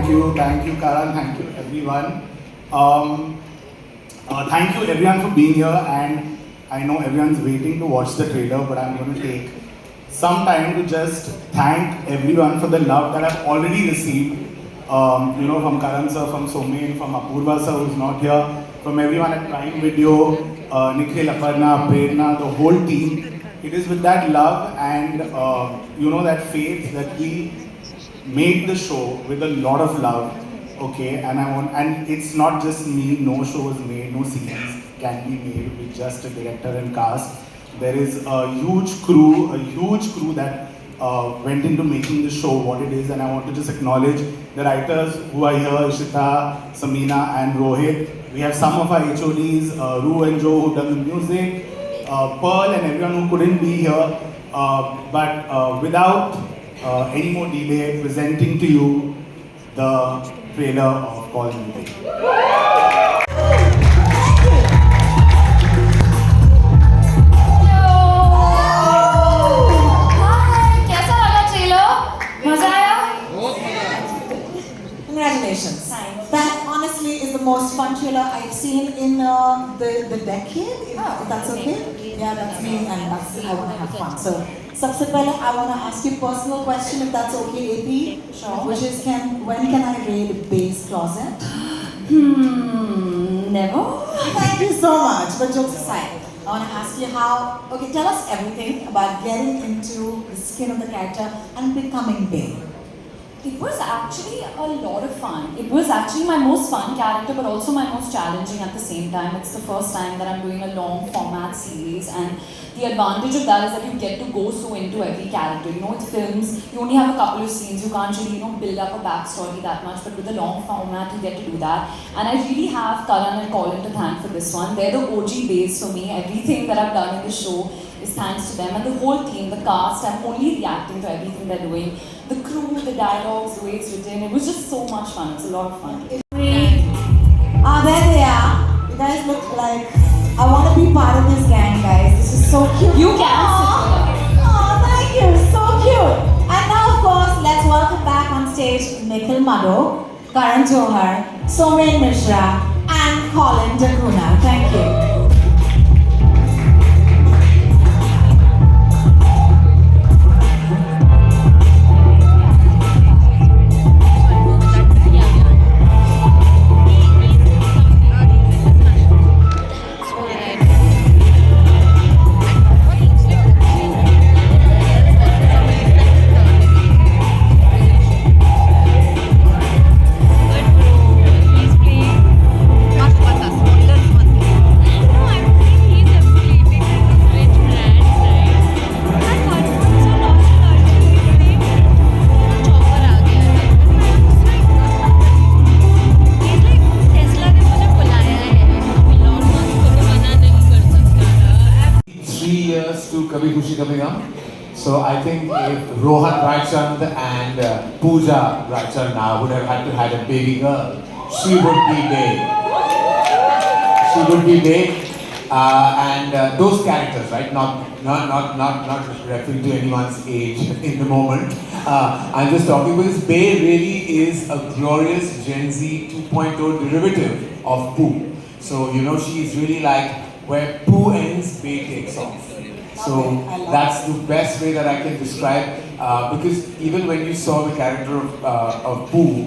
thank you, Karan, thank you, everyone. Um, Thank you, everyone, for being here. And I know everyone's waiting to watch the trailer, but I'm going to take some time to just thank everyone for the love that I've already received. From Karan sir, from Somen, from Apurva sir, who's not here, from everyone at Prime Video, Nikhil, Aparna, Prerna, the whole team. It is with that love and that faith that we made the show with a lot of love. Okay, and it's not just me. No show is made, no series can be made with just a director and cast. There is a huge crew that went into making the show what it is, and I want to just acknowledge the writers who are here: Ishita, Samina, and Rohit. We have some of our HODs, Ru and Joe, who done the music, Pearl, and everyone who couldn't be here. But without any more delay, presenting to you the trailer of Call Me Baby. कैसा लगा trailer? मजा आया? Congratulations. Thanks. That honestly is the most fun trailer I've seen in the decade. If that's okay? Yeah, that's me, and I want to have fun. So, सबसे पहले I want to ask you a personal question, if that's okay, AP. Sure. Which is, when can I raid Bay's closet? Never. Thank you so much. But jokes aside, I want to ask you how. Okay, tell us everything about getting into the skin of the character and becoming Bay. It was actually a lot of fun. It was actually my most fun character, but also my most challenging at the same time. It's the first time that I'm doing a long format series, and the advantage of that is that you get to go so into every character. You know, with films, you only have a couple of scenes. You can't really, build up a backstory that much. But with the long format, you get to do that. And I really have Karan and Colin to thank for this one. They're the OG base for me. Everything that I've done in the show is thanks to them, and the whole team, the cast. I'm only reacting to everything they're doing. The crew, the dialogues, the way it's written. It was just so much fun. It's a lot of fun. Ah, there they are. You guys look like I want to be part of this gang, guys. This is so cute. You can sit with us. Oh, thank you. So cute. And now, of course, let's welcome back on stage Nikhil Madho, Karan Johar, Somen Mishra, and Colin D'Cunha. Thank you. To Kabhi Khushi Kabhi Gum. So I think if Rohan Raichand and Pooja Raichand now would have had to have a baby girl, she would be Bay. She would be Bay. And those characters, right? Not referring to anyone's age in the moment. I'm just talking because Bay really is a glorious Gen Z 2.0 derivative of Pooh. So she's really like where Pooh ends, Bay takes off. So that's the best way that I can describe, because even when you saw the character of Pooh,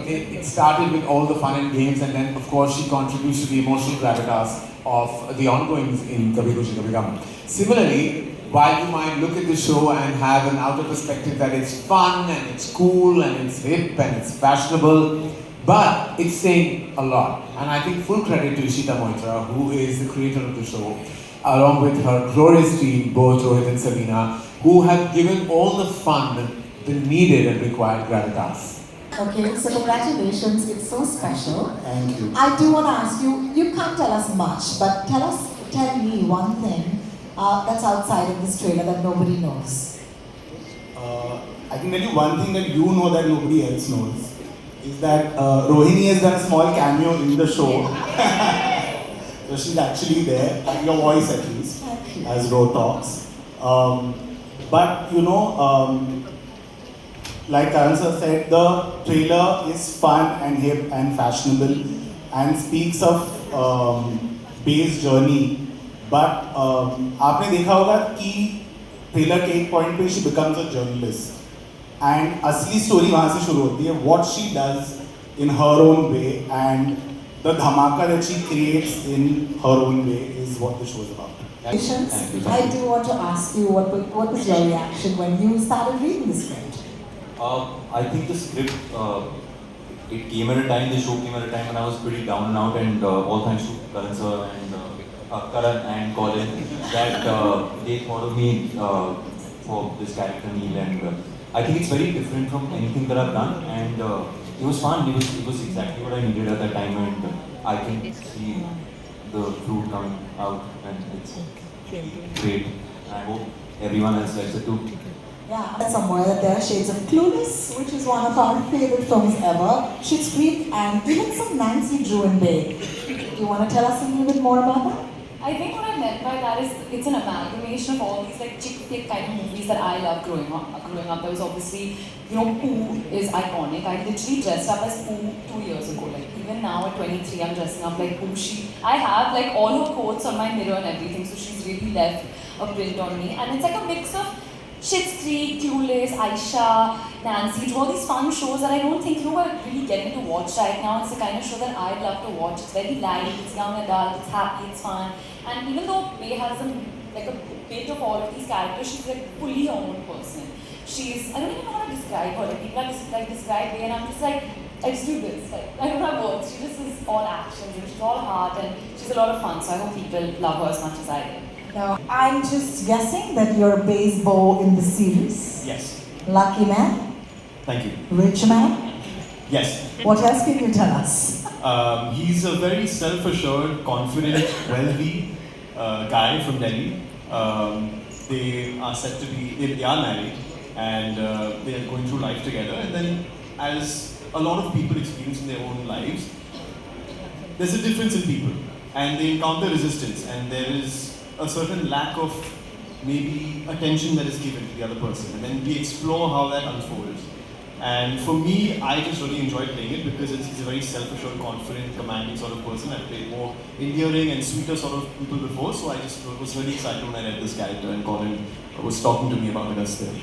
it started with all the fun and games, and then of course she contributes to the emotional gravitas of the ongoings in Kabhi Khushi Kabhi Gum. Similarly, while you might look at the show and have an outer perspective that it's fun and it's cool and it's hip and it's fashionable, but it's saying a lot. And I think full credit to Ishita Moitra, who is the creator of the show, along with her glorious team, both Rohit and Sabina, who have given all the fun, the needed and required gravitas. Okay, so congratulations. It's so special. Thank you. I do want to ask you, you can't tell us much, but tell me one thing that's outside of this trailer that nobody knows. I can tell you one thing that you know that nobody else knows, is that Rohini has done a small cameo in the show. So she's actually there, your voice at least, as Ro talks. But like Karan sir said, the trailer is fun and hip and fashionable and speaks of Bay's journey. But आपने देखा होगा कि trailer के एक point पे she becomes a journalist and असली story वहाँ से शुरू होती है. What she does in her own way and the dhamaka that she creates in her own way is what the show is about. Patience. Thank you. I do want to ask you what was your reaction when you started reading the script? I think the script, it came at a time, the show came at a time when I was pretty down and out, and all thanks to Karan sir and Karan and Colin that they thought of me for this character Neil, and I think it's very different from anything that I've done, and it was fun. It was exactly what I needed at that time, and I can see the fruit coming out, and it's great. I hope everyone else likes it too. Yeah, I read somewhere that there are shades of Clueless, which is one of our favorite films ever, Schitt's Creek, and even some Nancy Drew and Bay. Do you want to tell us a little bit more about that? I think what I meant by that is it's an amalgamation of all these like chick flick kind of movies that I loved growing up. There was obviously, Pooh is iconic. I literally dressed up as Pooh 2 years ago. Like even now at 23, I'm dressing up like Pooh. I have like all her quotes on my mirror and everything, so she's really left a print on me. And it's like a mix of Schitt's Creek, Clueless, Aisha, Nancy, all these fun shows that I don't think are really getting to watch right now. It's the kind of show that I'd love to watch. It's very light, it's young adult, it's happy, it's fun. And even though Bay has like a bit of all of these characters, she's like fully her own person. I don't even know how to describe her. Like people are describe Bay and I'm just like, I just do this. Like, I don't have words. She just is all actions and she's all heart and she's a lot of fun. So I hope people love her as much as I do. Now, I'm just guessing that you're Bay's beau in the series. Yes. Lucky man, Thank you. rich man. Yes. What else can you tell us? He's a very self-assured, confident, wealthy guy from Delhi. They are said to be, they are married and they are going through life together. And then as a lot of people experience in their own lives, there's a difference in people and they encounter resistance and there is a certain lack of maybe attention that is given to the other person. And then we explore how that unfolds. And for me, I just really enjoyed playing it because he's a very self-assured, confident, commanding sort of person. I've played more endearing and sweeter sort of people before, so I just was really excited when I read this character and Colin was talking to me about it as well.